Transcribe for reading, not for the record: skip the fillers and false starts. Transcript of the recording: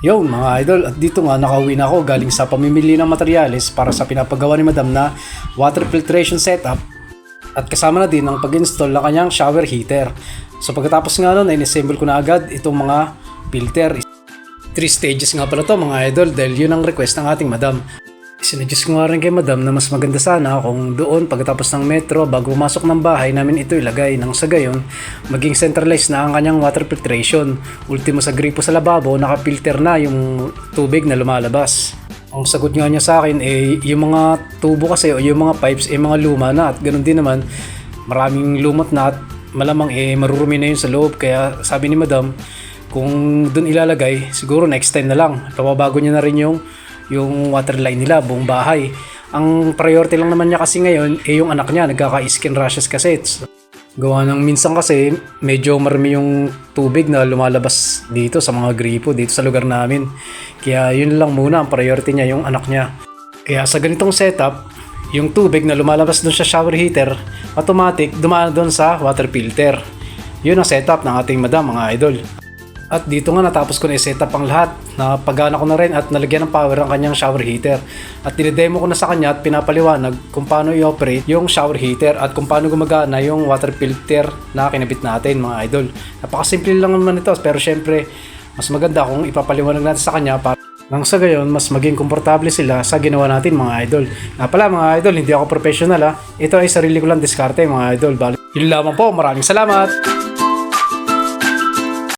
Yo mga idol, at dito nga nakauwi na ako galing sa pamimili ng materyales para sa pinapagawa ni Madam na water filtration setup at kasama na din ang pag-install ng kanyang shower heater. So pagkatapos nga nun, in-assemble ko na agad itong mga filter. 3 stages nga pala to mga idol dahil yun ang request ng ating Madam. Sinuggest ko nga rin kay Madam na mas maganda sana kung doon pagkatapos ng metro bago pumasok ng bahay namin ito ilagay nang sa gayon maging centralized na ang kanyang water filtration. Ultimo sa gripo sa lababo nakapilter na yung tubig na lumalabas. Ang sagot nga niya sa akin yung mga tubo kasi o yung mga pipes mga luma na at ganoon din naman maraming lumot na at malamang marurumi na yun sa loob, kaya sabi ni Madam kung doon ilalagay siguro next time na lang pababago niya na rin yung water line nila buong bahay. Ang priority lang naman niya kasi ngayon yung anak niya nagkaka-skin rashes kasi. Gawa ng minsan kasi medyo marami yung tubig na lumalabas dito sa mga gripo dito sa lugar namin. Kaya yun lang muna ang priority niya, yung anak niya. Kaya sa ganitong setup, yung tubig na lumalabas doon sa shower heater, automatic dumaan doon sa water filter. Yun ang setup ng ating Madam mga idol. At dito nga natapos ko na i-setup ang lahat. Napagana ko na rin at nalagyan ng power ang kanyang shower heater. At dinedemo ko na sa kanya at pinapaliwanag kung paano i-operate yung shower heater at kung paano gumagana yung water filter na kinabit natin mga idol. Napakasimple lang naman ito, pero syempre mas maganda kung ipapaliwanag natin sa kanya para nang sa gayon mas maging komportable sila sa ginawa natin mga idol. Nga pala mga idol, hindi ako professional ha. Ito ay sarili ko lang diskarte mga idol. Yun lamang po, maraming salamat!